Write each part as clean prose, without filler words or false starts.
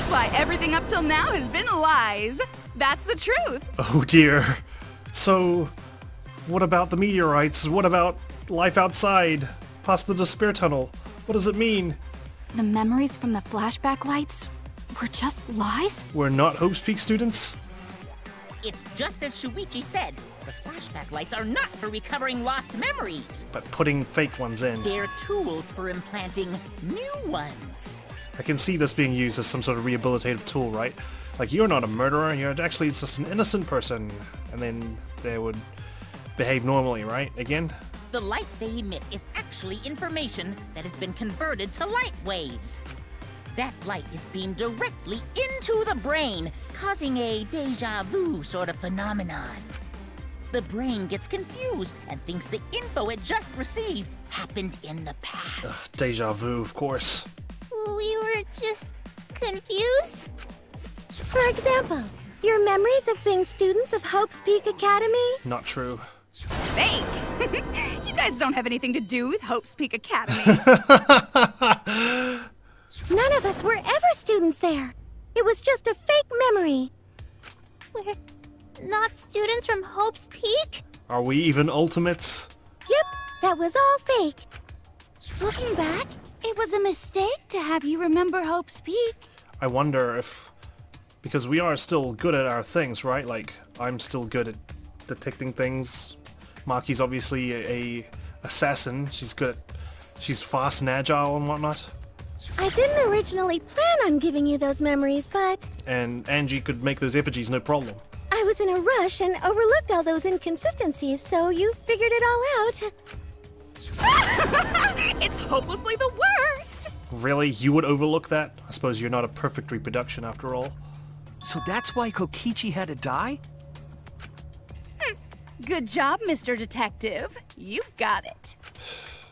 That's why everything up till now has been lies. That's the truth. Oh dear. So, what about the meteorites? What about life outside, past the despair tunnel? What does it mean? The memories from the flashback lights were just lies? We're not Hope's Peak students? It's just as Shuichi said. The flashback lights are not for recovering lost memories. But putting fake ones in. They're tools for implanting new ones. I can see this being used as some sort of rehabilitative tool, right? Like, you're not a murderer, you're actually just an innocent person. And then they would behave normally, right? Again? The light they emit is actually information that has been converted to light waves. That light is beamed directly into the brain, causing a deja vu sort of phenomenon. The brain gets confused and thinks the info it just received happened in the past. Deja vu, of course. We were just confused. For example, your memories of being students of Hope's Peak Academy? Not true. Fake. You guys don't have anything to do with Hope's Peak Academy. None of us were ever students there. It was just a fake memory. We're not students from Hope's Peak? Are we even ultimates? Yep, that was all fake. Looking back, it was a mistake to have you remember Hope's Peak. I wonder if... Because we are still good at our things, right? Like, I'm still good at detecting things. Maki's obviously a assassin. She's good at... She's fast and agile and whatnot. I didn't originally plan on giving you those memories, but... And Angie could make those effigies no problem. I was in a rush and overlooked all those inconsistencies, so you figured it all out. It's hopelessly the worst. Really? You would overlook that? I suppose you're not a perfect reproduction after all. So that's why Kokichi had to die? Good job, Mr. Detective. You got it.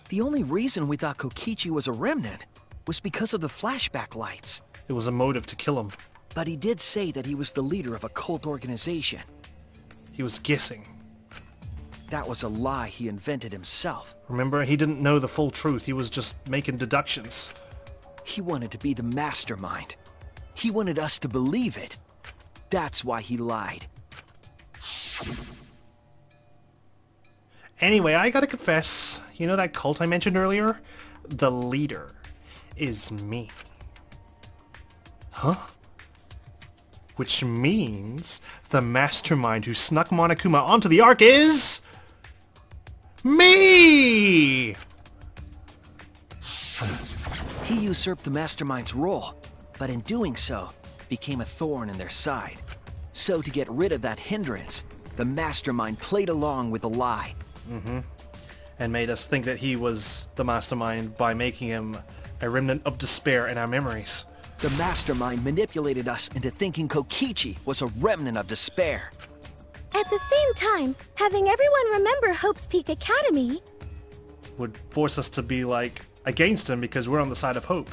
The only reason we thought Kokichi was a remnant was because of the flashback lights. It was a motive to kill him. But he did say that he was the leader of a cult organization. He was guessing. That was a lie he invented himself. Remember, he didn't know the full truth. He was just making deductions. He wanted to be the mastermind. He wanted us to believe it. That's why he lied. Anyway, I gotta confess, you know that cult I mentioned earlier? The leader is me. Huh? Which means the mastermind who snuck Monokuma onto the Ark is... me! He usurped the mastermind's role, but in doing so, became a thorn in their side. So to get rid of that hindrance, the mastermind played along with the lie. And made us think that he was the mastermind by making him a remnant of despair in our memories. The mastermind manipulated us into thinking Kokichi was a remnant of despair. At the same time, having everyone remember Hope's Peak Academy Would force us to be, like, against him because we're on the side of hope.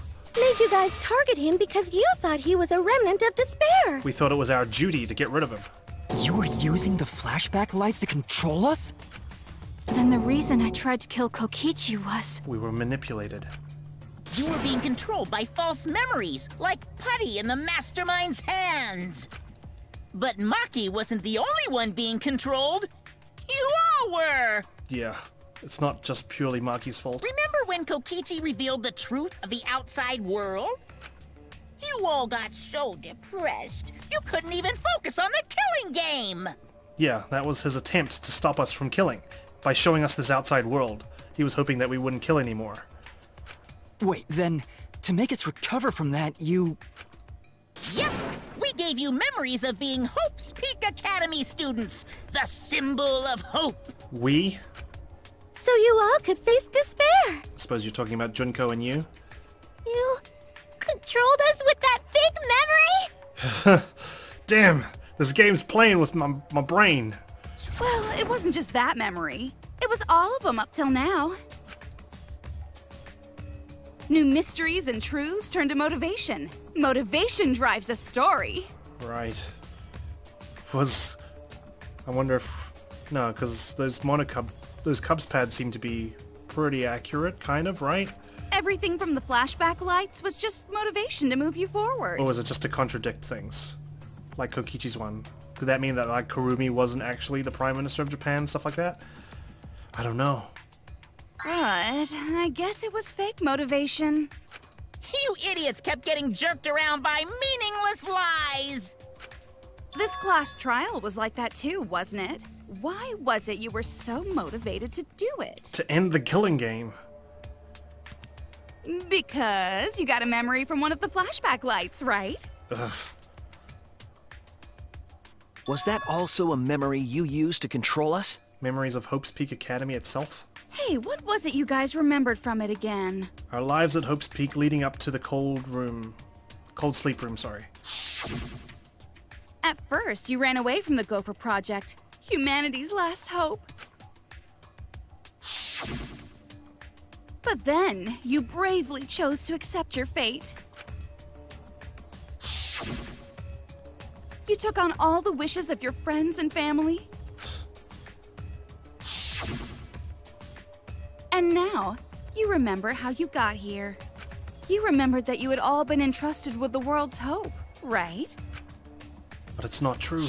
made you guys target him because you thought he was a remnant of despair. We thought it was our duty to get rid of him. You were using the flashback lights to control us? Then the reason I tried to kill Kokichi was... We were manipulated. You were being controlled by false memories, like putty in the mastermind's hands. But Maki wasn't the only one being controlled. You all were! Yeah, it's not just purely Maki's fault. Remember when Kokichi revealed the truth of the outside world? You all got so depressed, you couldn't even focus on the killing game! Yeah, that was his attempt to stop us from killing. By showing us this outside world, he was hoping that we wouldn't kill anymore. Wait, then, to make us recover from that, you... Yep! We gave you memories of being Hope's Peak Academy students, the symbol of hope! We? So you all could face despair. I suppose you're talking about Junko and you? You controlled us with that fake memory? Damn, this game's playing with my brain. Well, it wasn't just that memory. It was all of them up till now. New mysteries and truths turn to motivation. Motivation drives a story. Right. I wonder if... No, because those Cubs pads seem to be pretty accurate, kind of, right? Everything from the flashback lights was just motivation to move you forward. Or was it just to contradict things? Like Kokichi's one. Could that mean that like Kurumi wasn't actually the Prime Minister of Japan, stuff like that? I don't know. But I guess it was fake motivation. You idiots kept getting jerked around by meaningless lies! This class trial was like that too, wasn't it? Why was it you were so motivated to do it? To end the killing game. Because you got a memory from one of the flashback lights, right? Ugh. Was that also a memory you used to control us? Memories of Hope's Peak Academy itself? Hey, what was it you guys remembered from it again? Our lives at Hope's Peak leading up to the cold sleep room, sorry. At first, you ran away from the Gopher Project, humanity's last hope. But then, you bravely chose to accept your fate. You took on all the wishes of your friends and family. And now, you remember how you got here. You remembered that you had all been entrusted with the world's hope, right? But it's not true.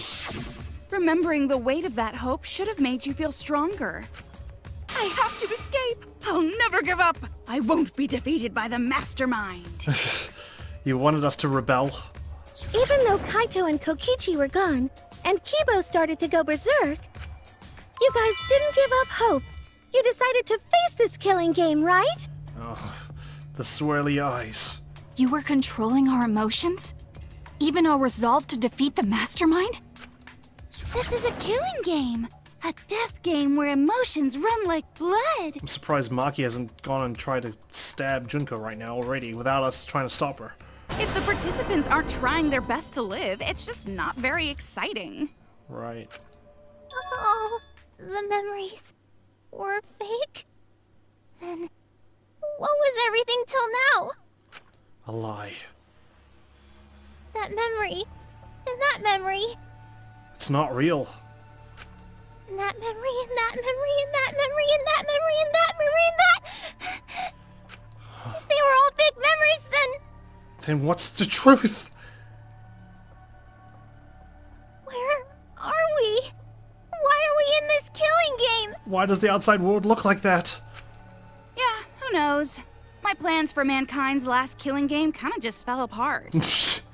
Remembering the weight of that hope should have made you feel stronger. I have to escape! I'll never give up! I won't be defeated by the mastermind! You wanted us to rebel? Even though Kaito and Kokichi were gone, and Kibo started to go berserk, you guys didn't give up hope. You decided to face this killing game, right? Oh, the swirly eyes. You were controlling our emotions? Even our resolve to defeat the mastermind? This is a killing game. A death game where emotions run like blood. I'm surprised Maki hasn't gone and tried to stab Junko right now already without us trying to stop her. If the participants aren't trying their best to live, it's just not very exciting. Right. Oh, the memories were fake? Then what was everything till now? A lie. That memory, and that memory, It's not real. and that memory, and that memory, and that memory, and that memory, and that memory, and that... If they were all fake memories, Then what's the truth? where are we? Why are we in this killing game? Why does the outside world look like that? Yeah, who knows? My plans for mankind's last killing game kinda just fell apart.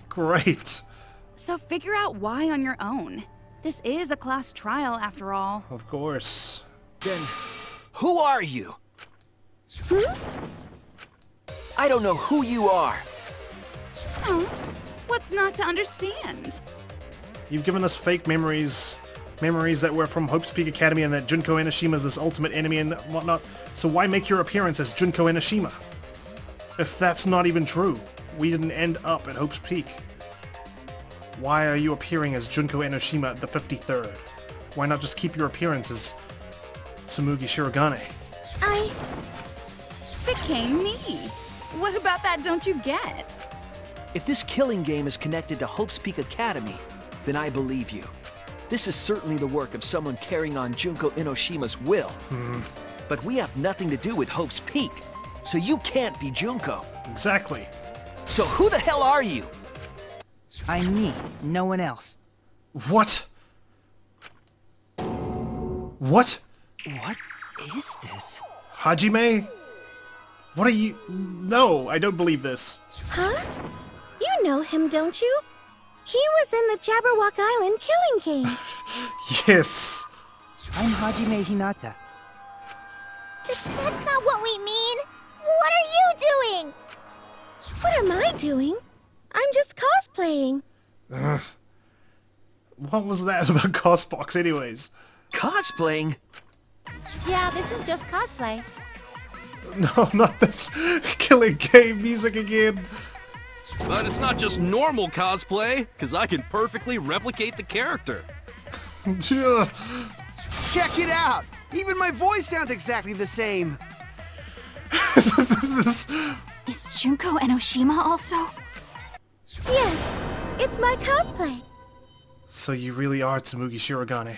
Great. So figure out why on your own. This is a class trial after all. Of course. Then, who are you? I don't know who you are. Huh? What's not to understand? You've given us fake memories. Memories that were from Hope's Peak Academy and that Junko Enoshima is this ultimate enemy and whatnot. So why make your appearance as Junko Enoshima? If that's not even true. We didn't end up at Hope's Peak. Why are you appearing as Junko Enoshima at the 53rd? Why not just keep your appearance as Tsumugi Shirogane? I... Became me. What about that don't you get? If this killing game is connected to Hope's Peak Academy, then I believe you. This is certainly the work of someone carrying on Junko Enoshima's will. But we have nothing to do with Hope's Peak, so you can't be Junko. Exactly. So who the hell are you? I'm me, no one else. What? What? What is this? Hajime? What are you... No, I don't believe this. Huh? You know him, don't you? He was in the Jabberwock Island killing game. Yes. I'm Hajime Hinata. That's not what we mean. What are you doing? What am I doing? I'm just cosplaying. What was that about Cosbox anyways? Cosplaying? Yeah, this is just cosplay. No, not this killing game music again. But it's not just normal cosplay, because I can perfectly replicate the character. Check it out! Even my voice sounds exactly the same. Is Junko Enoshima also? Yes, it's my cosplay. So you really are Tsumugi Shirogane.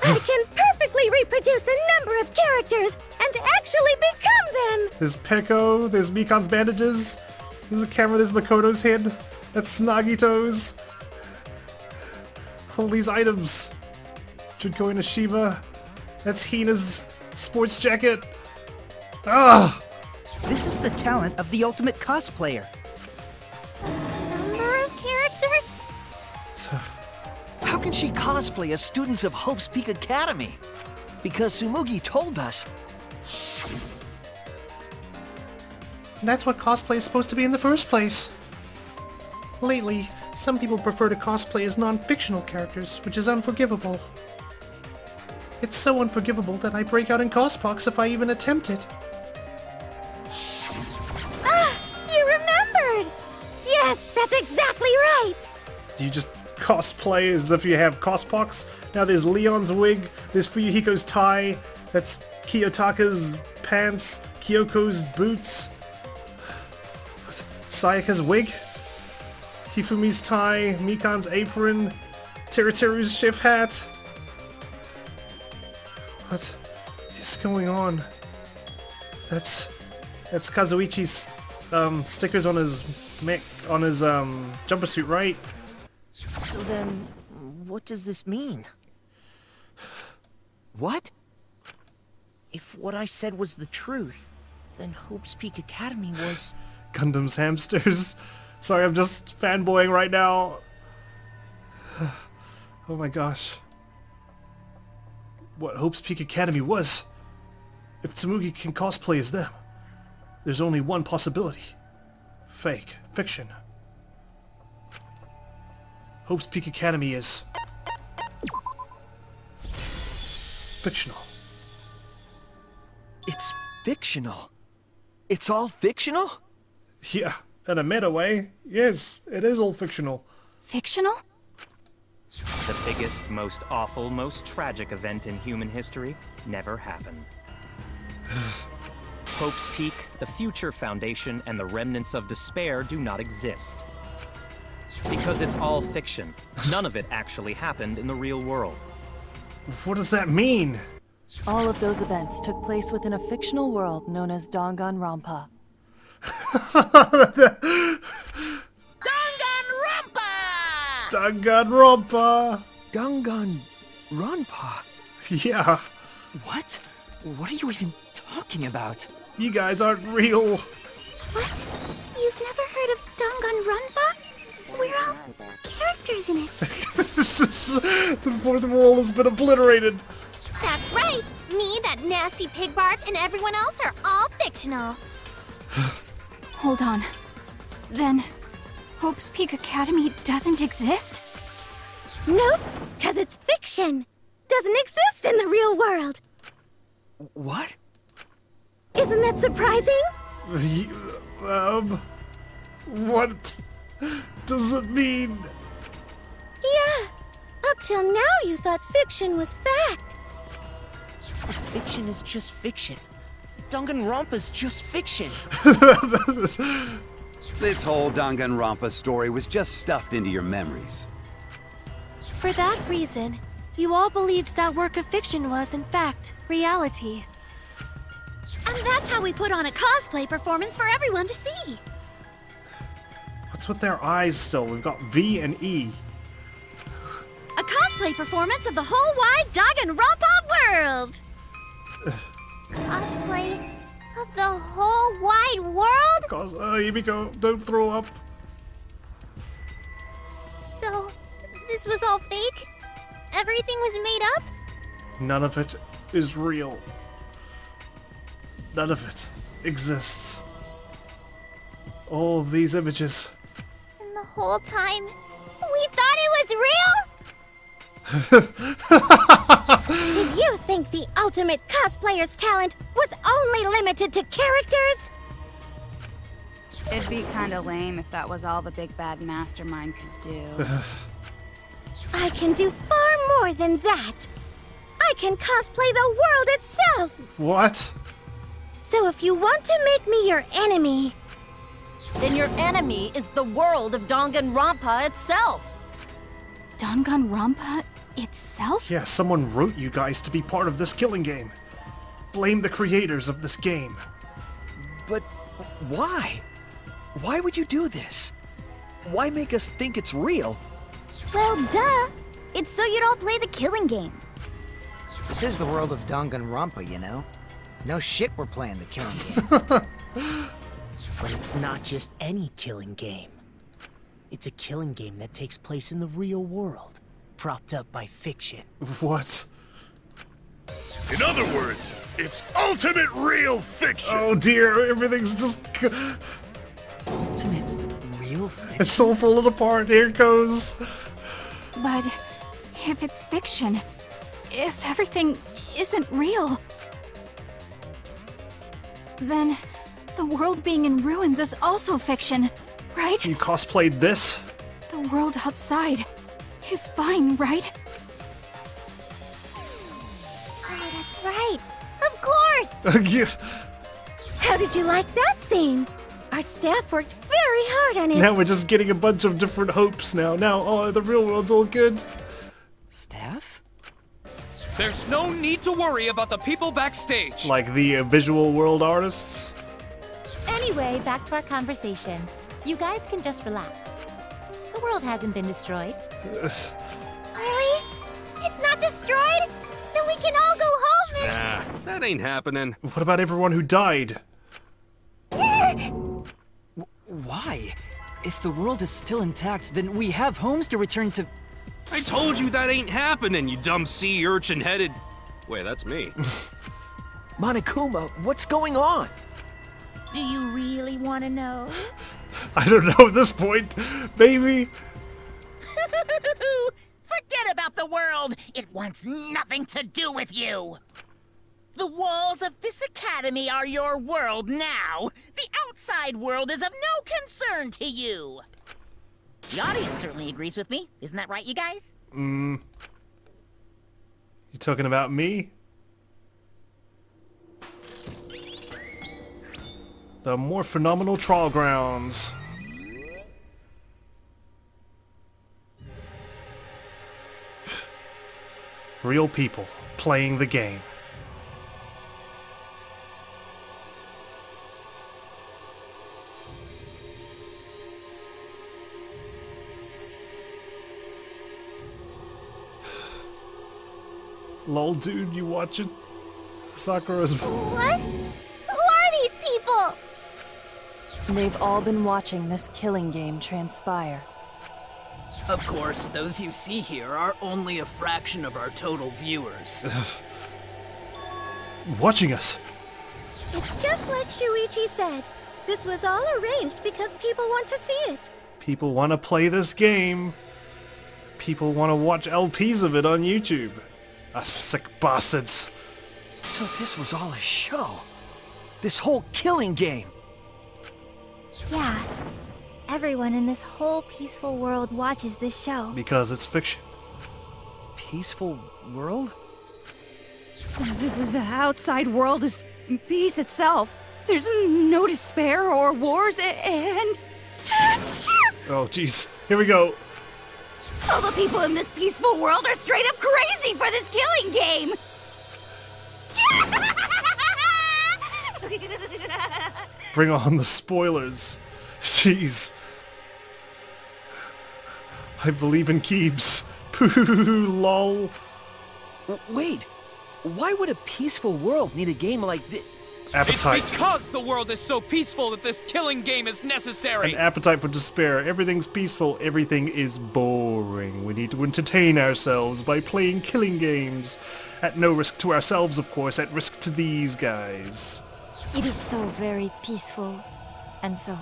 I can perfectly quickly reproduce a number of characters and actually become them! There's Peko, there's Mikan's bandages, there's a camera, there's Makoto's head, that's Nagito's. All these items. Junko Inoshima, that's Hina's sports jacket. Ah! This is the talent of the ultimate cosplayer. Number of characters? So, How can she cosplay as students of Hope's Peak Academy? Because Tsumugi told us. that's what cosplay is supposed to be in the first place. Lately, some people prefer to cosplay as non-fictional characters, which is unforgivable. It's so unforgivable that I break out in cospox if I even attempt it. Ah! You remembered! Yes, that's exactly right! Do you just cosplay as if you have cospox? Now there's Leon's wig, there's Fuyuhiko's tie, that's Kiyotaka's pants, Kyoko's boots, Sayaka's wig, Hifumi's tie, Mikan's apron, Teruteru's chef hat. What is going on? That's Kazuichi's stickers on his jumper suit, right? So then, what does this mean? What? If what I said was the truth, then Hope's Peak Academy was... Gundam's hamsters. Sorry, I'm just fanboying right now. Oh my gosh. What Hope's Peak Academy was. If Tsumugi can cosplay as them, there's only one possibility. Fake. Fiction. Hope's Peak Academy is... fictional. It's fictional. It's all fictional? Yeah, in a meta way. Yes, it is all fictional. Fictional? The biggest, most awful, most tragic event in human history never happened. Hope's Peak, the Future Foundation, and the remnants of despair do not exist. Because it's all fiction. None of it actually happened in the real world. What does that mean? All of those events took place within a fictional world known as Danganronpa. Danganronpa! Danganronpa? Yeah. What? What are you even talking about? You guys aren't real. What? You've never heard of Danganronpa? We're all characters in it. The fourth wall has been obliterated. That's right. Me, that nasty pig bark, and everyone else are all fictional. Hold on. Then, Hope's Peak Academy doesn't exist? Nope, because it's fiction. Doesn't exist in the real world. What? Isn't that surprising? What does it mean? Yeah, up till now you thought fiction was fact. Fiction is just fiction. Danganronpa's just fiction. This whole Danganronpa story was just stuffed into your memories. For that reason, you all believed that work of fiction was, in fact, reality. And that's how we put on a cosplay performance for everyone to see. What's with their eyes still? We've got V and E. A cosplay performance of the whole wide Danganronpa world! Cosplay of the whole wide world? Himiko, don't throw up. So, this was all fake? Everything was made up? None of it is real. None of it exists. All of these images. And the whole time, we thought it was real? Did you think the ultimate cosplayer's talent was only limited to characters? It'd be kinda lame if that was all the big bad mastermind could do. I can do far more than that. I can cosplay the world itself. What? So if you want to make me your enemy... Then your enemy is the world of Danganronpa itself. Danganronpa itself? itself? Yeah, someone wrote you guys to be part of this killing game. Blame the creators of this game. But why? Why would you do this? Why make us think it's real? Well, duh. It's so you'd all play the killing game. This is the world of Danganronpa, you know? No shit we're playing the killing game. But it's not just any killing game. It's a killing game that takes place in the real world, propped up by fiction. What? In other words, it's ultimate real fiction! Oh dear, everything's just... Ultimate real fiction? It's all falling apart, here it goes. But if it's fiction, if everything isn't real, then the world being in ruins is also fiction, right? You cosplayed this? The world outside is fine, right? Oh, that's right. Of course! Yeah. How did you like that scene? Our staff worked very hard on it. Now we're just getting a bunch of different hopes now. Now, oh, the real world's all good. Staff? There's no need to worry about the people backstage. Like the visual world artists? Anyway, back to our conversation. You guys can just relax. The world hasn't been destroyed. Really? It's not destroyed? Then we can all go home and... Nah, that ain't happening. What about everyone who died? Why? If the world is still intact, then we have homes to return to. I told you that ain't happening, you dumb sea urchin-headed... Wait, that's me. Monokuma, what's going on? Do you really want to know? I don't know at this point, baby. Forget about the world. It wants nothing to do with you. The walls of this academy are your world now. The outside world is of no concern to you. The audience certainly agrees with me. Isn't that right, you guys? You talking about me? The more phenomenal trial grounds. Real people playing the game. Lol, dude, you watching? Sakura's... What? Who are these people? They've all been watching this killing game transpire. Of course, those you see here are only a fraction of our total viewers. Watching us. It's just like Shuichi said. This was all arranged because people want to see it. People want to play this game. People want to watch LPs of it on YouTube. Sick bastards. So this was all a show. This whole killing game. Yeah. Everyone in this whole peaceful world watches this show. Because it's fiction. Peaceful world? The outside world is peace itself. There's no despair or wars and... Oh, jeez. Here we go. All the people in this peaceful world are straight up crazy for this killing game! Bring on the spoilers. Jeez. I believe in Keebs. Pooh, lol. Wait, why would a peaceful world need a game like this? Appetite. It's because the world is so peaceful that this killing game is necessary. An appetite for despair. Everything's peaceful. Everything is boring. We need to entertain ourselves by playing killing games. At no risk to ourselves, of course. At risk to these guys. It is so very peaceful. And so...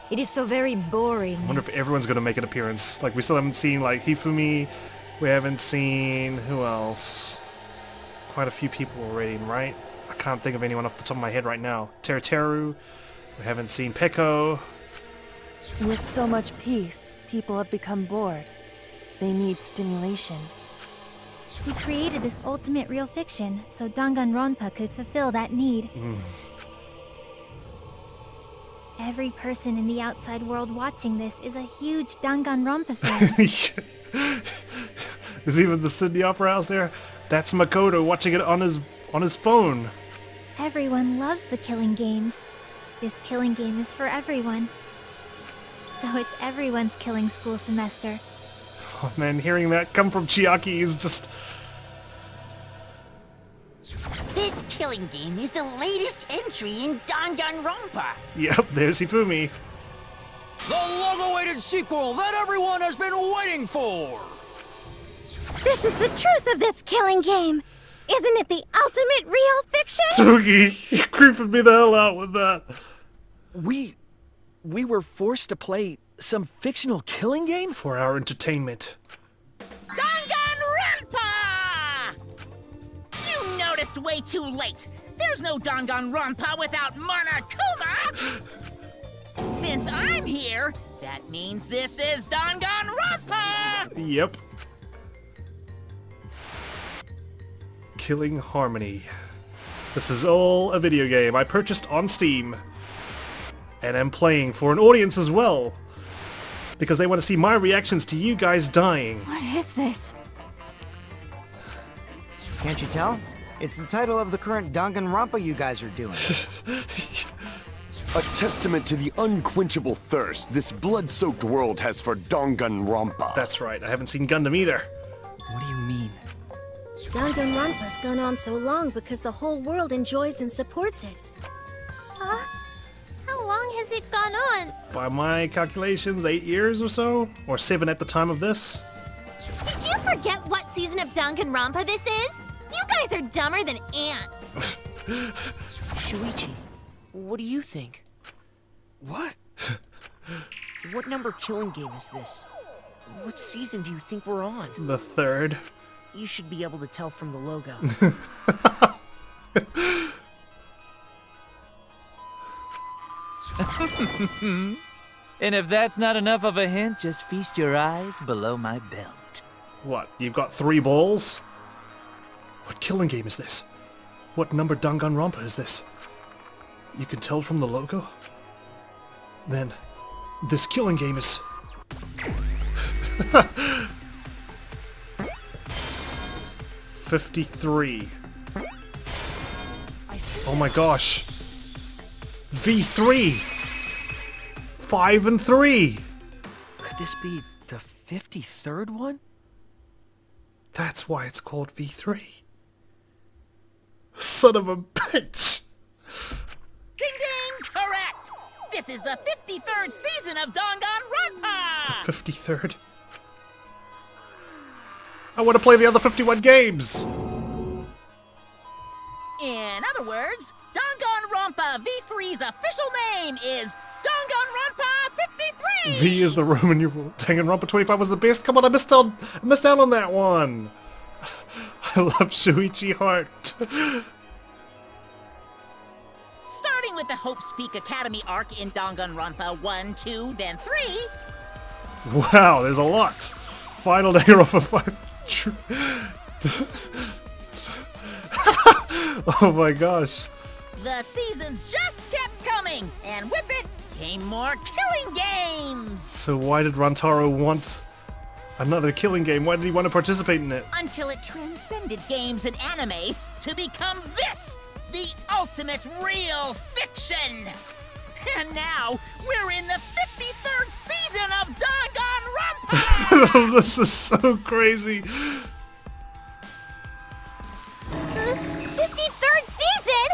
it is so very boring. I wonder if everyone's gonna make an appearance. Like, we still haven't seen, like, Hifumi. We haven't seen... who else? Quite a few people already, right? I can't think of anyone off the top of my head right now. Teruteru. We haven't seen Peko. With so much peace, people have become bored. They need stimulation. We created this ultimate real fiction so Danganronpa could fulfill that need. Every person in the outside world watching this is a huge Danganronpa fan. Is even the Sydney Opera House there? That's Makoto watching it on his phone. Everyone loves the killing games. This killing game is for everyone. So it's everyone's killing school semester. Oh man, hearing that come from Chiaki is just... This killing game is the latest entry in Danganronpa. Yep, there's Hifumi. The long-awaited sequel that everyone has been waiting for! This is the truth of this killing game! Isn't it the ultimate real fiction? Tsugi, you're creeping me the hell out with that. We were forced to play some fictional killing game? For our entertainment. Danganronpa! You noticed way too late. There's no Danganronpa without Monokuma! Since I'm here, that means this is Danganronpa! Yep. Killing Harmony. This is all a video game I purchased on Steam. And I'm playing for an audience as well. Because they want to see my reactions to you guys dying. What is this? Can't you tell? It's the title of the current Danganronpa you guys are doing. A testament to the unquenchable thirst this blood-soaked world has for Danganronpa. That's right, I haven't seen Gundam either. What do you mean? Danganronpa's gone on so long because the whole world enjoys and supports it. How long has it gone on? By my calculations, 8 years or so? Or 7 at the time of this? Did you forget what season of Danganronpa this is? You guys are dumber than ants. Shuichi, what do you think? What? What number killing game is this? What season do you think we're on? The 3rd. You should be able to tell from the logo. And if that's not enough of a hint, just feast your eyes below my belt. What, you've got 3 balls? What killing game is this? What number Danganronpa is this? You can tell from the logo? Then, this killing game is... 53. Oh my gosh. V3! 5 and 3! Could this be the 53rd one? That's why it's called V3. Son of a bitch! Ding ding! Correct! This is the 53rd season of Danganronpa! The 53rd? I want to play the other 51 games! In other words, Danganronpa V3's official name is Danganronpa 53! V is the Roman numeral. Danganronpa 25 was the best. Come on, I missed out on that one. I love Shuichi Heart. Starting with the Hope's Peak Academy arc in Danganronpa 1, 2, then 3. Wow, there's a lot. Final Danganronpa 5. Oh my gosh. The seasons just kept coming, and with it came more killing games! So why did Rantaro want another killing game? Why did he want to participate in it? Until it transcended games and anime to become this, the ultimate real fiction! And now, we're in the 53rd season of Danganronpa! This is so crazy. 53rd season?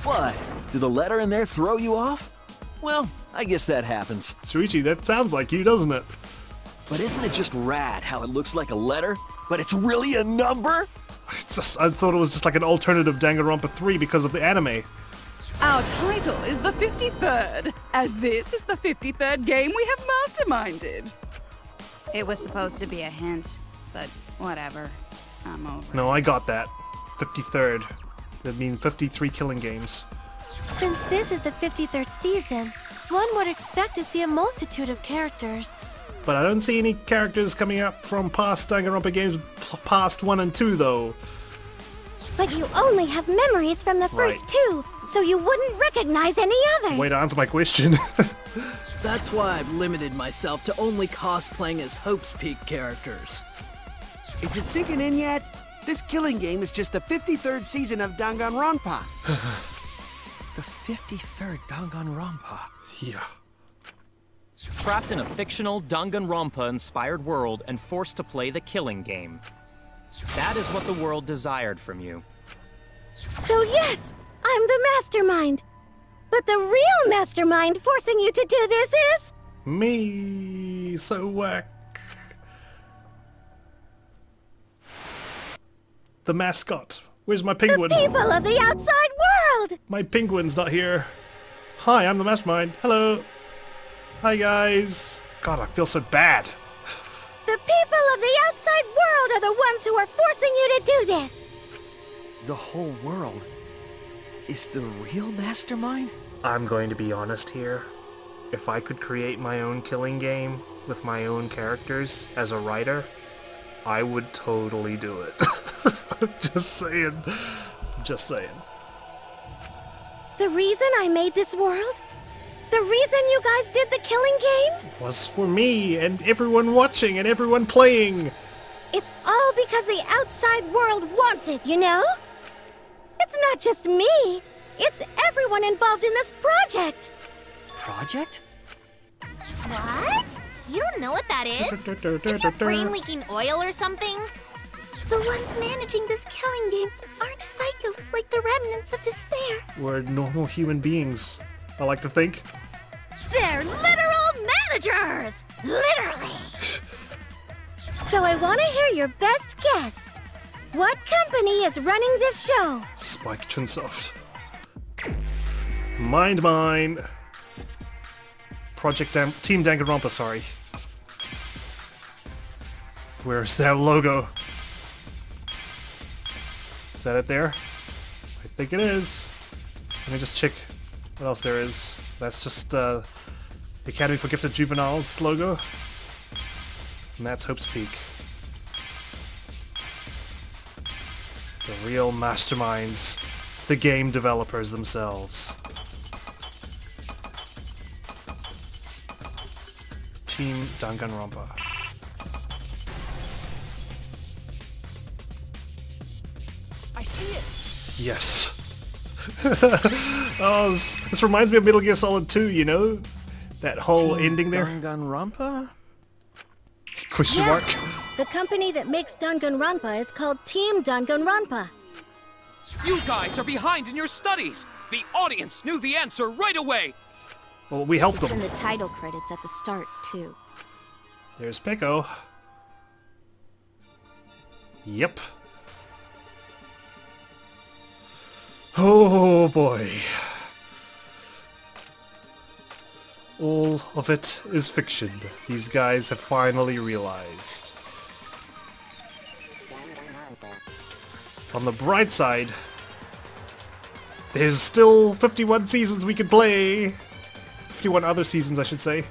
What? Did the letter in there throw you off? Well, I guess that happens. Shuichi, that sounds like you, doesn't it? But isn't it just rad how it looks like a letter, but it's really a number? I thought it was just like an alternative Danganronpa 3 because of the anime. Our title is the 53rd, as this is the 53rd game we have masterminded. It was supposed to be a hint, but whatever. I'm over. No, I got that. 53rd. That means 53 killing games. Since this is the 53rd season, one would expect to see a multitude of characters. But I don't see any characters coming up from past Danganronpa games, past 1 and 2 though. But you only have memories from the first 2, so you wouldn't recognize any others. Way to answer my question. That's why I've limited myself to only cosplaying as Hope's Peak characters. Is it sinking in yet? This killing game is just the 53rd season of Danganronpa. The 53rd Danganronpa. Yeah. Trapped in a fictional Danganronpa-inspired world and forced to play the killing game. That is what the world desired from you. So yes, I'm the mastermind. But the real mastermind forcing you to do this is... Me. So whack. The mascot. Where's my penguin? The people of the outside world! My penguin's not here. Hi, I'm the mastermind. Hello. Hi, guys. God, I feel so bad. The people of the outside world are the ones who are forcing you to do this. The whole world is the real mastermind? I'm going to be honest here. If I could create my own killing game with my own characters as a writer, I would totally do it. I'm just saying. Just saying. The reason I made this world? The reason you guys did the killing game? Was for me and everyone watching and everyone playing. It's all because the outside world wants it, you know? It's not just me. It's everyone involved in this project. Project? What? You don't know what that is? Is your brain leaking oil or something? The ones managing this killing game aren't psychos like the remnants of despair. We're normal human beings, I like to think. They're literal managers! Literally! So I want to hear your best guess. What company is running this show? Spike Chunsoft. Mind mine. Team Danganronpa, sorry. Where's that logo? Is that it there? I think it is. Let me just check what else there is. That's just the Academy for Gifted Juveniles logo. And that's Hope's Peak. The real masterminds. The game developers themselves. Team Danganronpa. I see it! Yes. Oh, this reminds me of Metal Gear Solid 2, you know? That whole ending there. Danganronpa? Question mark. The company that makes Danganronpa is called Team Danganronpa. You guys are behind in your studies! The audience knew the answer right away! Well, we helped It's them. in the title credits at the start, too. There's Pico. Yep. Oh boy. All of it is fiction. These guys have finally realized. On the bright side, there's still 51 seasons we can play. 51 other seasons, I should say.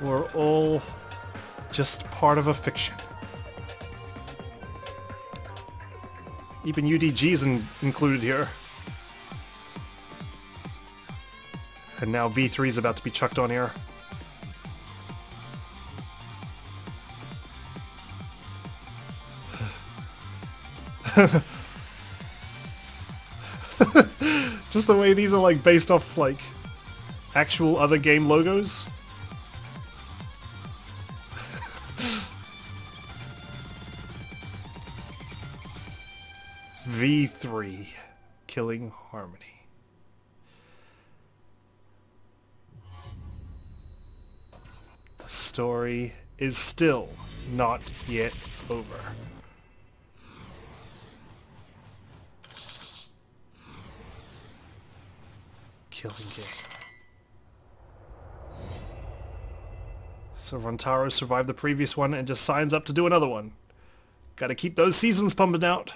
We're all just part of a fiction. Even UDG's included here. And now V3's about to be chucked on here. Just the way these are like based off like actual other game logos. V3 Killing Harmony. The story is still not yet over. Killing game. So Rantaro survived the previous one and just signs up to do another one. Gotta keep those seasons pumping out.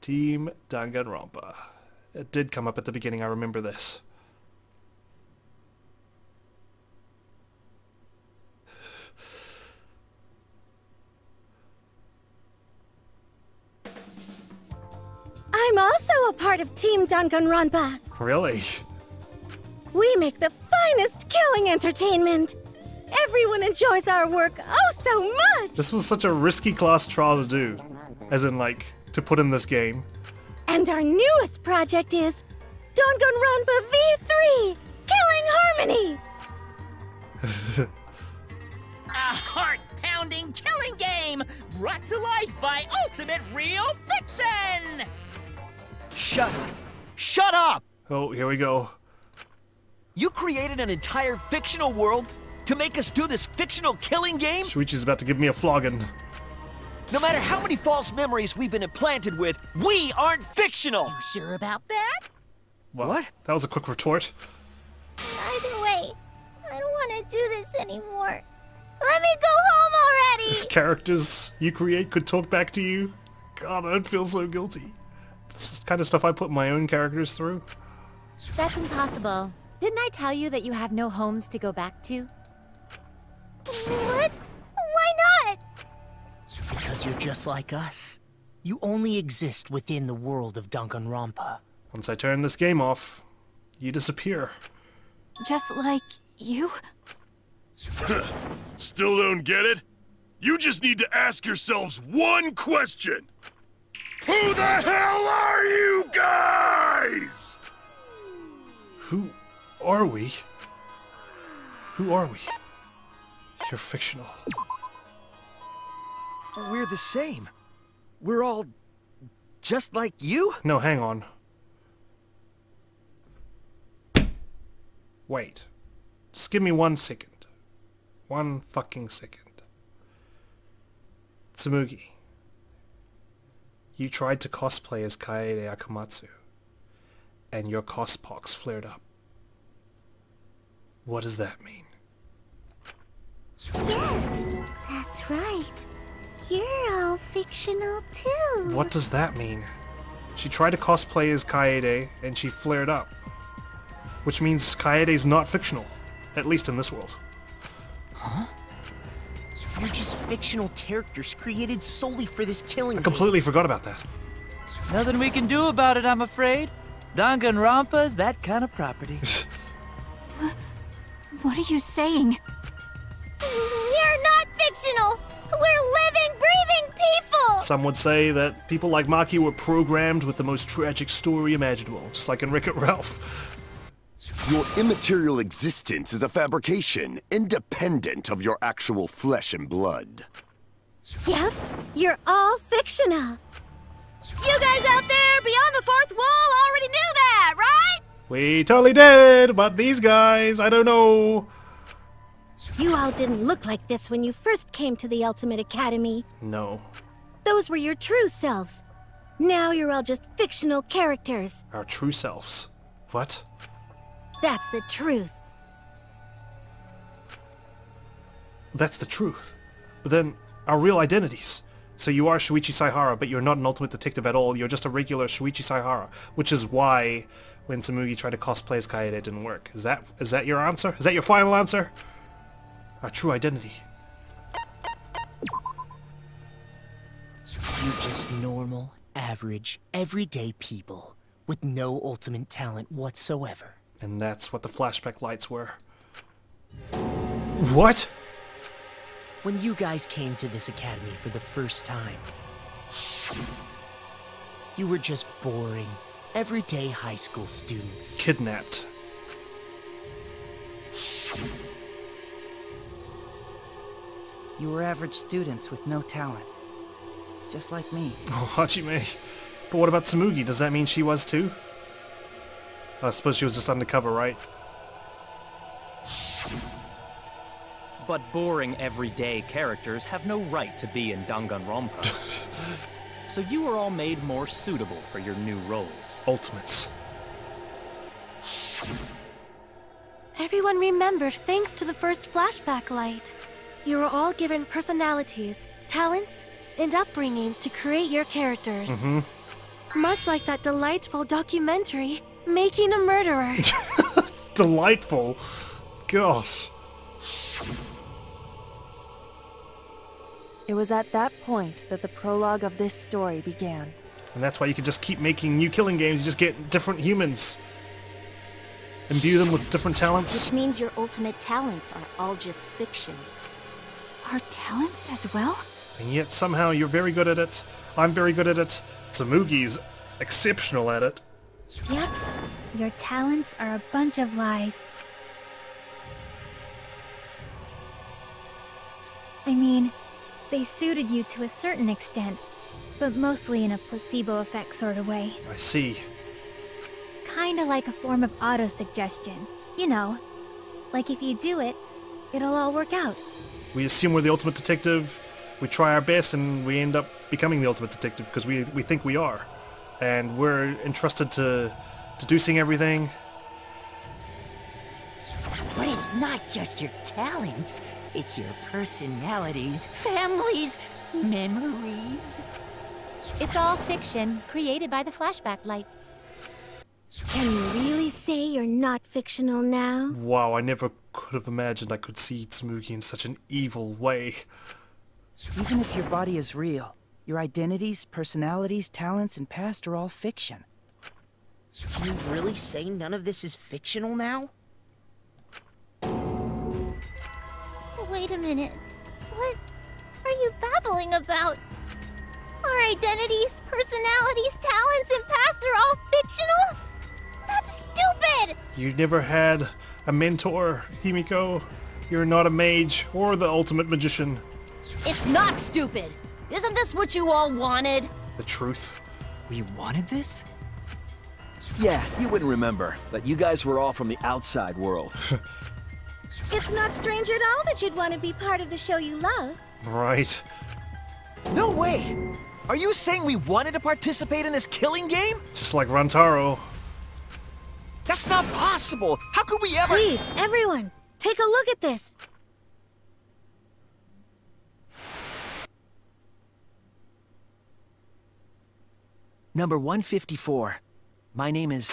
Team Danganronpa. It did come up at the beginning, I remember this. I'm also a part of Team Danganronpa. Really? We make the finest killing entertainment. Everyone enjoys our work oh so much. This was such a risky class trial to do. As in, like, to put in this game. And our newest project is Danganronpa V3, Killing Harmony. A heart-pounding killing game brought to life by Ultimate Real Fiction! Shut up! Shut up! Oh, here we go. You created an entire fictional world to make us do this fictional killing game? Shuichi's about to give me a flogging. No matter how many false memories we've been implanted with, we aren't fictional! You sure about that? Well, what? That was a quick retort. Either way, I don't want to do this anymore. Let me go home already! If characters you create could talk back to you, God, I'd feel so guilty. It's the kind of stuff I put my own characters through. That's impossible. Didn't I tell you that you have no homes to go back to? What? Why not? Because you're just like us. You only exist within the world of Danganronpa. Once I turn this game off, you disappear. Just like you? Still don't get it? You just need to ask yourselves one question. Who the hell are you guys? Who are we? Who are we? You're fictional. We're the same. We're all just like you? No, hang on. Wait. Just give me 1 second. 1 fucking second. Tsumugi. You tried to cosplay as Kaede Akamatsu, and your cospox flared up. What does that mean? Yes, that's right. You're all fictional too. What does that mean? She tried to cosplay as Kaede, and she flared up. Which means Kaede's not fictional. At least in this world. Huh? You're just fictional characters created solely for this killing I completely forgot about that. Nothing we can do about it, I'm afraid. Danganronpa's that kind of property. What are you saying? We're not fictional! We're living, breathing people! Some would say that people like Maki were programmed with the most tragic story imaginable, just like in Wreck-It Ralph. Your immaterial existence is a fabrication, independent of your actual flesh and blood. Yep, you're all fictional. You guys out there beyond the fourth wall already knew that, right? We totally did, but these guys, I don't know. You all didn't look like this when you first came to the Ultimate Academy. No. Those were your true selves. Now you're all just fictional characters. Our true selves. What? That's the truth. That's the truth. Then, our real identities. So you are Shuichi Saihara, but you're not an ultimate detective at all. You're just a regular Shuichi Saihara. Which is why, when Tsumugi tried to cosplay as Kaede, it didn't work. Is that your answer? Is that your final answer? Our true identity. You're just normal, average, everyday people with no ultimate talent whatsoever. And that's what the flashback lights were. What? When you guys came to this academy for the first time, you were just boring, everyday high school students. Kidnapped. You were average students with no talent. Just like me. Oh, Hajime. But what about Tsumugi? Does that mean she was too? I suppose she was just undercover, right? But boring everyday characters have no right to be in Danganronpa. So you were all made more suitable for your new roles. Ultimates. Everyone remembered thanks to the first flashback light. You were all given personalities, talents, and upbringings to create your characters. Much like that delightful documentary, Making a Murderer. Delightful. Gosh. It was at that point that the prologue of this story began. And that's why you can just keep making new killing games. You just get different humans. Imbue them with different talents. Which means your ultimate talents are all just fiction. Our talents as well? And yet somehow you're very good at it. I'm very good at it. Tsurugi's exceptional at it. Yep. Your talents are a bunch of lies. I mean, they suited you to a certain extent, but mostly in a placebo effect sort of way. I see. Kinda like a form of auto-suggestion. You know, like if you do it, it'll all work out. We assume we're the ultimate detective, we try our best, and we end up becoming the ultimate detective because we think we are. And we're entrusted to deducing everything. But it's not just your talents. It's your personalities, families, memories. It's all fiction, created by the flashback light. Can you really say you're not fictional now? Wow, I never could have imagined I could see Tsurugi in such an evil way. Even if your body is real, your identities, personalities, talents, and past are all fiction. Can you really say none of this is fictional now? Wait a minute. What are you babbling about? Our identities, personalities, talents, and pasts are all fictional? That's stupid! You never had a mentor, Himiko. You're not a mage or the ultimate magician. It's not stupid! Isn't this what you all wanted? The truth. We wanted this? Yeah, you wouldn't remember, but you guys were all from the outside world. It's not strange at all that you'd want to be part of the show you love. Right. No way! Are you saying we wanted to participate in this killing game? Just like Rantaro. That's not possible! How could we ever— Please, everyone, take a look at this. Number 154. My name is...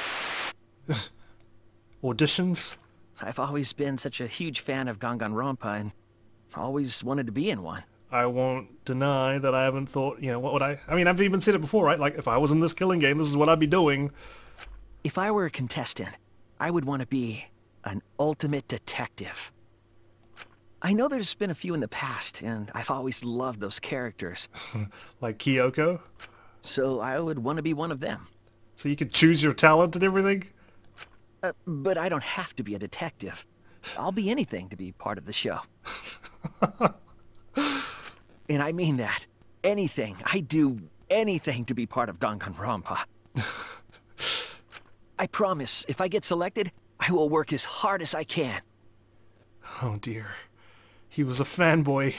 Auditions? I've always been such a huge fan of Danganronpa and always wanted to be in one. I won't deny that I haven't thought, you know, what would I mean, I've even said it before, right? Like, if I was in this killing game, this is what I'd be doing. If I were a contestant, I would want to be an ultimate detective. I know there's been a few in the past, and I've always loved those characters. Like Kyoko? So I would want to be one of them. So you could choose your talent and everything? But I don't have to be a detective. I'll be anything to be part of the show. And I mean that. Anything. I'd do anything to be part of Danganronpa. I promise, if I get selected, I will work as hard as I can. Oh dear. He was a fanboy.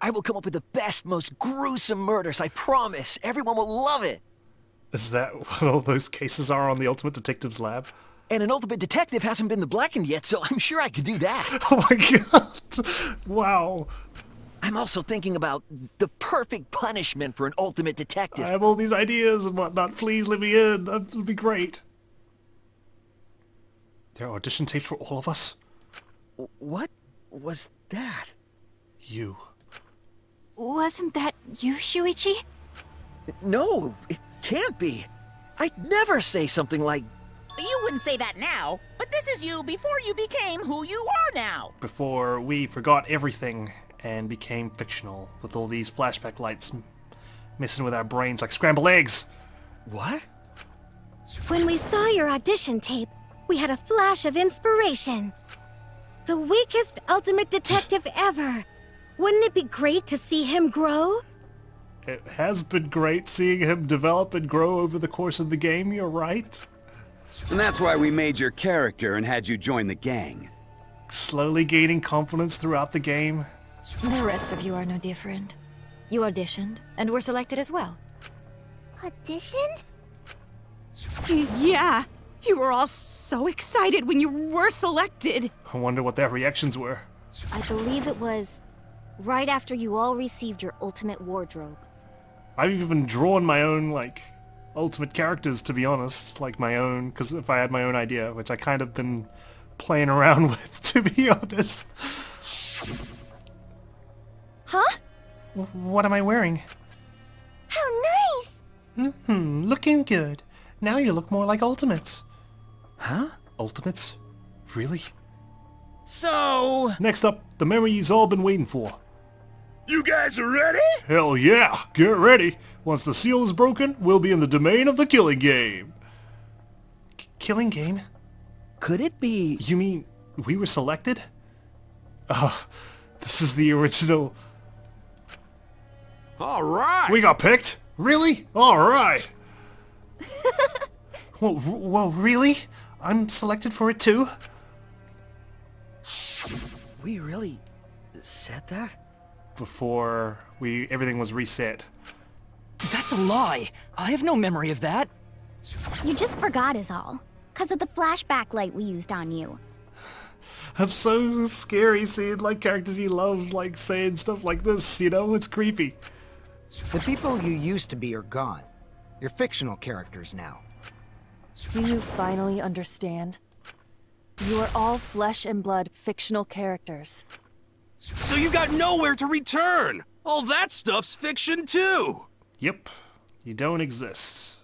I will come up with the best, most gruesome murders, I promise. Everyone will love it. Is that what all those cases are on the Ultimate Detective's lab? And an ultimate detective hasn't been the blackened yet, so I'm sure I could do that. Oh my god! Wow. I'm also thinking about the perfect punishment for an ultimate detective. I have all these ideas and whatnot. Please let me in. That would be great. There are audition tapes for all of us? What was that? You. Wasn't that you, Shuichi? No, it can't be. I'd never say something like... You wouldn't say that now, but this is you before you became who you are now. Before we forgot everything and became fictional with all these flashback lights messing with our brains like scrambled eggs. What? When we saw your audition tape, we had a flash of inspiration. The weakest ultimate detective ever. Wouldn't it be great to see him grow? It has been great seeing him develop and grow over the course of the game, you're right. And that's why we made your character and had you join the gang. Slowly gaining confidence throughout the game. The rest of you are no different. You auditioned, and were selected as well. Auditioned? Yeah, you were all so excited when you were selected. I wonder what their reactions were. I believe it was right after you all received your ultimate wardrobe. I've even drawn my own, like, ultimate characters, to be honest. Like my own, because if I had my own idea, which I kind of been playing around with, to be honest. Huh? What am I wearing? How nice! Looking good. Now you look more like Ultimates. Huh? Ultimates? Really? So... Next up, the memory you've all been waiting for. You guys are ready? Hell yeah! Get ready! Once the seal is broken, we'll be in the domain of the killing game. Killing game? Could it be... You mean we were selected? This is the original... Alright! We got picked? Really? Alright! Whoa, really? I'm selected for it too? We really said that? Before everything was reset. That's a lie! I have no memory of that! You just forgot is all. 'Cause of the flashback light we used on you. That's so scary seeing like characters you love like saying stuff like this, you know? It's creepy. The people you used to be are gone. You're fictional characters now. Do you finally understand? You are all flesh and blood fictional characters. So you got nowhere to return! All that stuff's fiction too! Yep. You don't exist.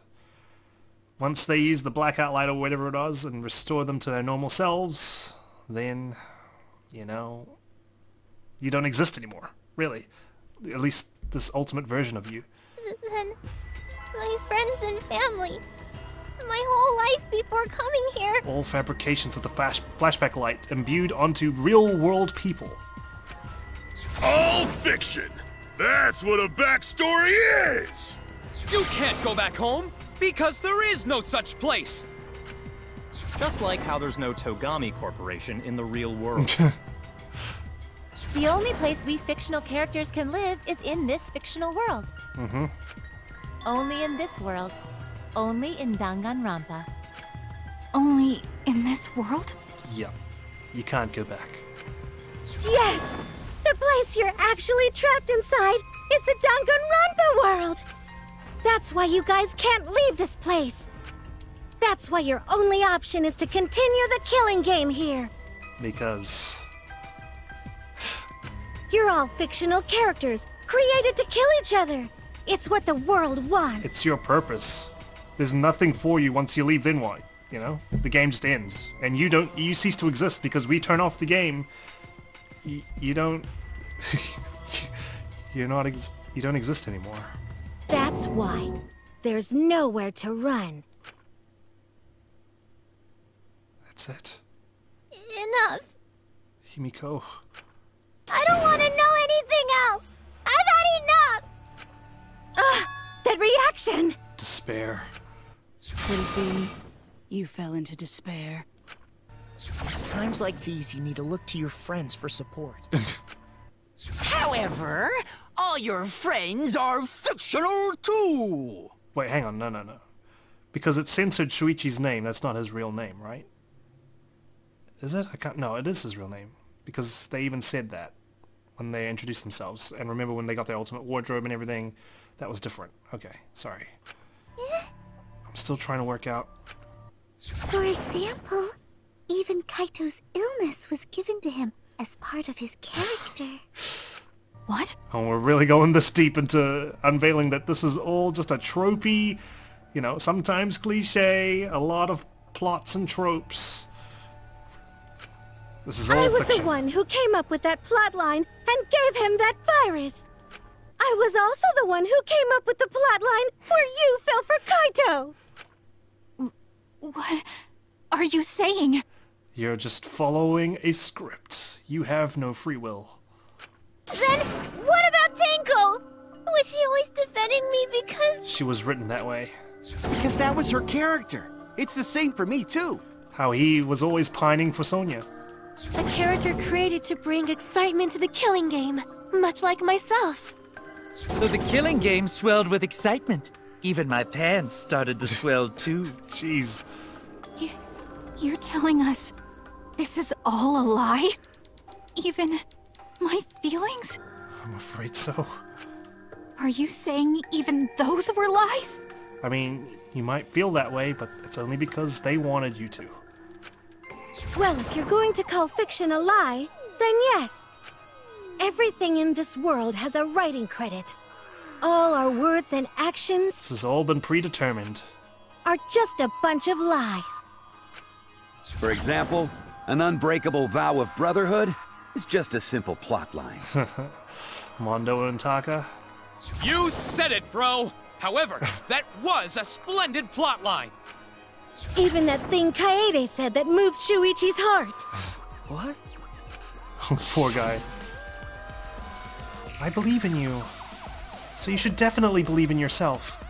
Once they use the blackout light or whatever it was and restore them to their normal selves, then, you know, you don't exist anymore. Really. At least this ultimate version of you. Then my friends and family, my whole life before coming here. All fabrications of the flashback light imbued onto real-world people. All fiction! That's what a backstory is! You can't go back home! Because there is no such place! Just like how there's no Togami Corporation in the real world. The only place we fictional characters can live is in this fictional world. Mm-hmm. Only in this world. Only in Danganronpa. Only in this world? Yep. You can't go back. Yes! The place you're actually trapped inside is the Danganronpa world! That's why you guys can't leave this place. That's why your only option is to continue the killing game here. Because... You're all fictional characters, created to kill each other. It's what the world wants. It's your purpose. There's nothing for you once you leave, then what? You know? The game just ends. And you cease to exist because we turn off the game. You don't... you don't exist anymore. That's why. There's nowhere to run. That's it. Enough. Himiko. I don't want to know anything else. I've had enough. Ugh, that reaction. Despair. Could it be you fell into despair? It's times like these you need to look to your friends for support. However, all your friends are fictional too! Wait, hang on, no. Because it censored Shuichi's name, that's not his real name, right? Is it? No, it is his real name. Because they even said that when they introduced themselves. And remember when they got their ultimate wardrobe and everything? That was different. Okay, sorry. I'm still trying to work out. For example, even Kaito's illness was given to him as part of his character. What? Oh, we're really going this deep into unveiling that this is all just a tropey, you know, sometimes cliche, a lot of plots and tropes. This is all I was fiction. the one who came up with that plotline and gave him that virus. I was also the one who came up with the plotline where you fell for Kaito. What are you saying? You're just following a script. You have no free will. Then, what about Tenko? Was she always defending me because... She was written that way. Because that was her character. It's the same for me, too. How he was always pining for Sonya. A character created to bring excitement to the killing game, much like myself. So the killing game swelled with excitement. Even my pants started to swell too. Jeez. You're telling us this is all a lie? Even my feelings? I'm afraid so. Are you saying even those were lies? I mean, you might feel that way, but it's only because they wanted you to. Well, if you're going to call fiction a lie, then yes. Everything in this world has a writing credit. all our words and actions This has all been predetermined. are just a bunch of lies. For example, an unbreakable vow of brotherhood is just a simple plotline. Mondo and Taka. You said it, bro! However, that was a splendid plotline! Even that thing Kaede said that moved Shuichi's heart. What? Poor guy. I believe in you. So you should definitely believe in yourself.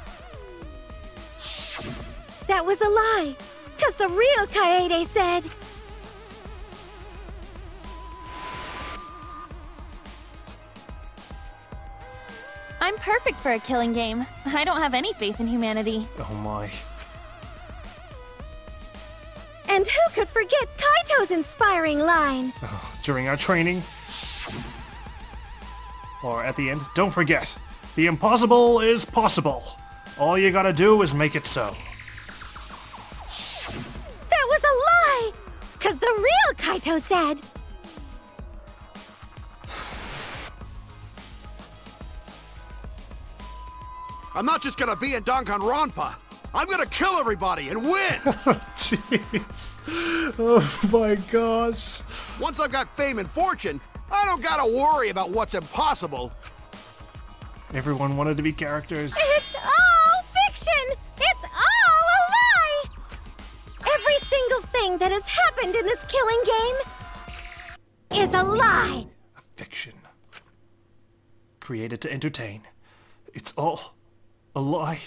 That was a lie, 'cause the real Kaede said... I'm perfect for a killing game. I don't have any faith in humanity. Oh my. And who could forget Kaito's inspiring line? During our training. Or at the end, don't forget, the impossible is possible. All you gotta do is make it so. That was a lie! 'Cause the real Kaito said... I'm not just gonna be in Danganronpa. I'm gonna kill everybody and win! Jeez. Oh my gosh. Once I've got fame and fortune, I don't gotta worry about what's impossible. Everyone wanted to be characters. It's all fiction! It's all a lie! Every single thing that has happened in this killing game is a lie! Fiction. Created to entertain. It's all a lie.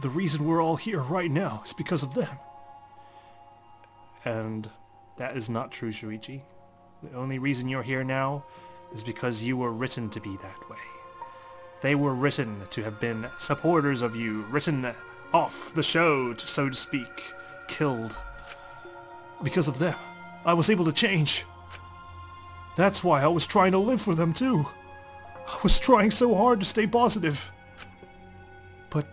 The reason we're all here right now is because of them. And that is not true, Shuichi. The only reason you're here now is because you were written to be that way. They were written to have been supporters of you, written off the show, so to speak, killed. Because of them, I was able to change. That's why I was trying to live for them too. I was trying so hard to stay positive. But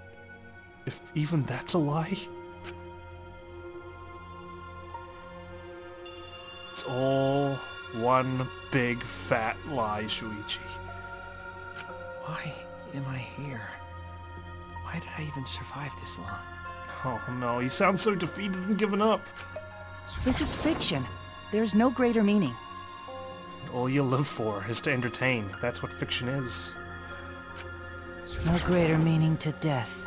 if even that's a lie, it's all one big fat lie, Shuichi. Why am I here? Why did I even survive this long? Oh no, you sound so defeated and given up. This is fiction. There's no greater meaning. All you live for is to entertain. That's what fiction is. No greater meaning to death.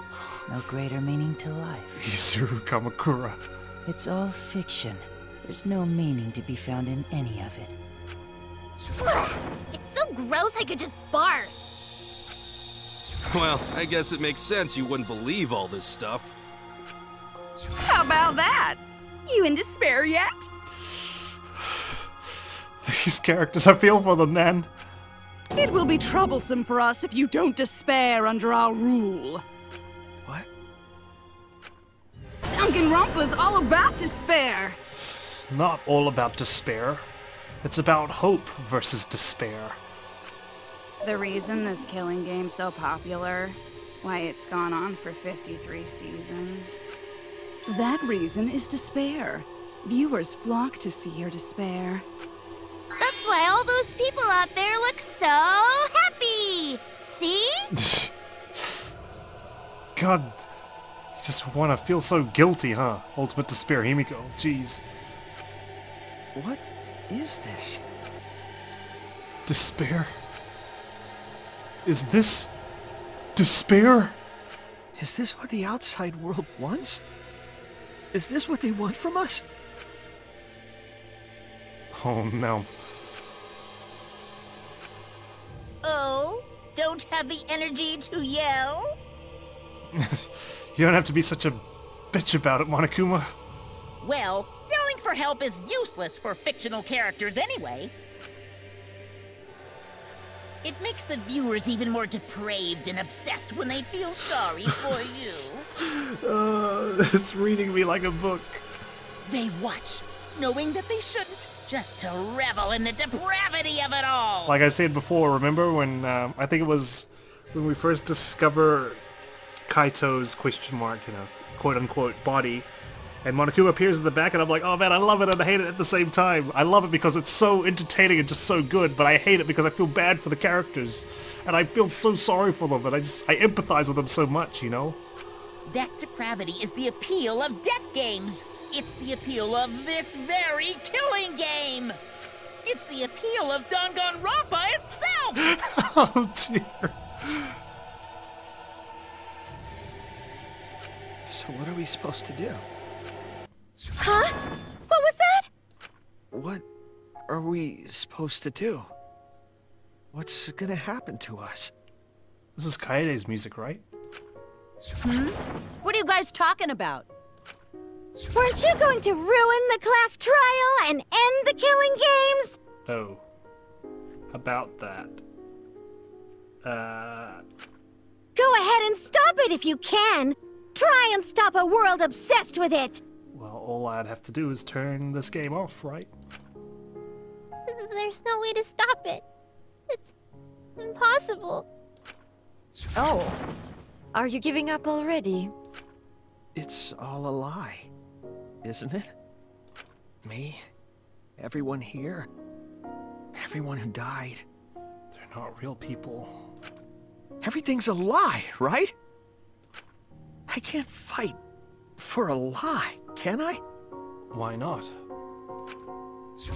No greater meaning to life. Izuru Kamakura. It's all fiction. There's no meaning to be found in any of it. It's so gross I could just barf. Well, I guess it makes sense you wouldn't believe all this stuff. How about that? You in despair yet? These characters, I feel for them, man. It will be troublesome for us if you don't despair under our rule. What? Danganronpa's all about despair. It's not all about despair. It's about hope versus despair. The reason this killing game's so popular, why it's gone on for 53 seasons. That reason is despair. Viewers flock to see your despair. That's why all those people out there look so happy! See? God, you just want to feel so guilty, huh? Ultimate despair, Himiko. Jeez. What is this? Despair? Is this despair? Is this what the outside world wants? Is this what they want from us? Oh no. Oh, don't have the energy to yell? You don't have to be such a bitch about it, Monokuma. Well, yelling for help is useless for fictional characters anyway. It makes the viewers even more depraved and obsessed when they feel sorry for you. It's reading me like a book. They watch, knowing that they shouldn't, just to revel in the depravity of it all. Like I said before, remember when, I think it was when we first discover Kaito's question mark, quote-unquote body, And Monokuma appears in the back and I'm like, oh man, I love it and I hate it at the same time. I love it because it's so entertaining and just so good, but I hate it because I feel bad for the characters. And I feel so sorry for them, and I empathize with them so much, you know? That depravity is the appeal of death games. It's the appeal of this very killing game. It's the appeal of Danganronpa itself! Oh dear. So what are we supposed to do? Huh? What was that? What are we supposed to do? What's gonna happen to us? This is Kaede's music, right? What are you guys talking about? Weren't you going to ruin the class trial and end the killing games? Oh. About that. Go ahead and stop it if you can. Try and stop a world obsessed with it. Well, all I'd have to do is turn this game off, right? There's no way to stop it. It's impossible. Oh. Are you giving up already? It's all a lie, isn't it? Me, everyone here, everyone who died. They're not real people. Everything's a lie, right? I can't fight for a lie, can I? Why not?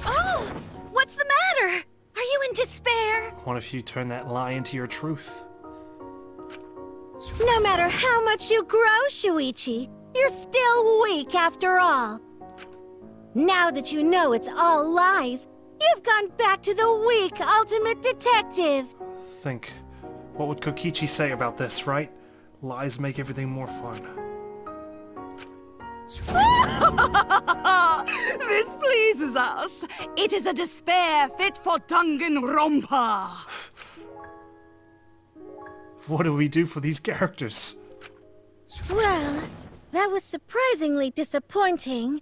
Oh! What's the matter? Are you in despair? What if you turn that lie into your truth? No matter how much you grow, Shuichi, you're still weak after all. Now that you know it's all lies, you've gone back to the weak ultimate detective. Think, what would Kokichi say about this, right? Lies make everything more fun. This pleases us. It is a despair fit for Danganronpa. What do we do for these characters? Well, that was surprisingly disappointing.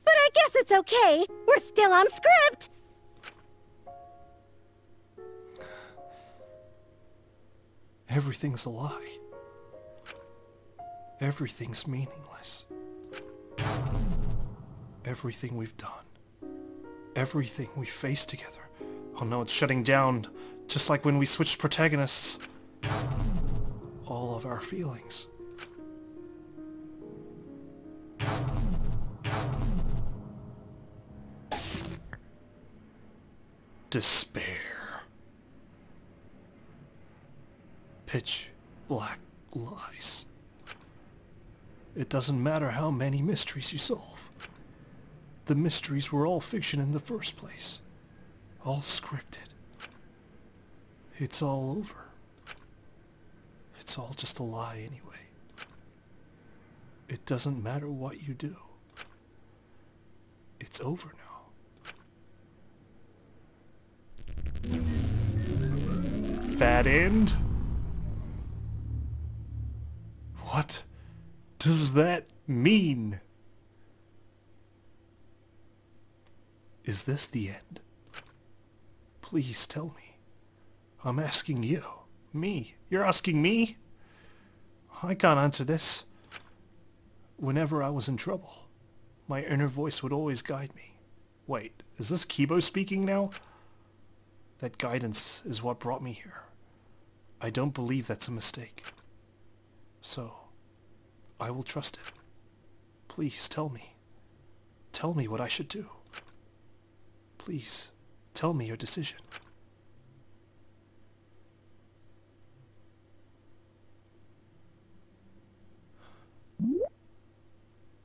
But I guess it's okay. We're still on script. Everything's a lie. Everything's meaningless. Everything we've done. Everything we faced together. Oh no, it's shutting down. Just like when we switched protagonists. All of our feelings. Despair. Pitch black lies. It doesn't matter how many mysteries you solve. The mysteries were all fiction in the first place. All scripted. It's all over. It's all just a lie anyway. It doesn't matter what you do. It's over now. That end? What does that mean? Is this the end? Please tell me. I'm asking you. Me. You're asking me? I can't answer this. Whenever I was in trouble, my inner voice would always guide me. Wait, is this Kibo speaking now? That guidance is what brought me here. I don't believe that's a mistake. So, I will trust it. Please tell me. Tell me what I should do. Please, tell me your decision.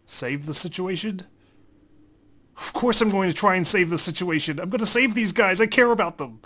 Save the situation? Of course I'm going to try and save the situation. I'm going to save these guys. I care about them.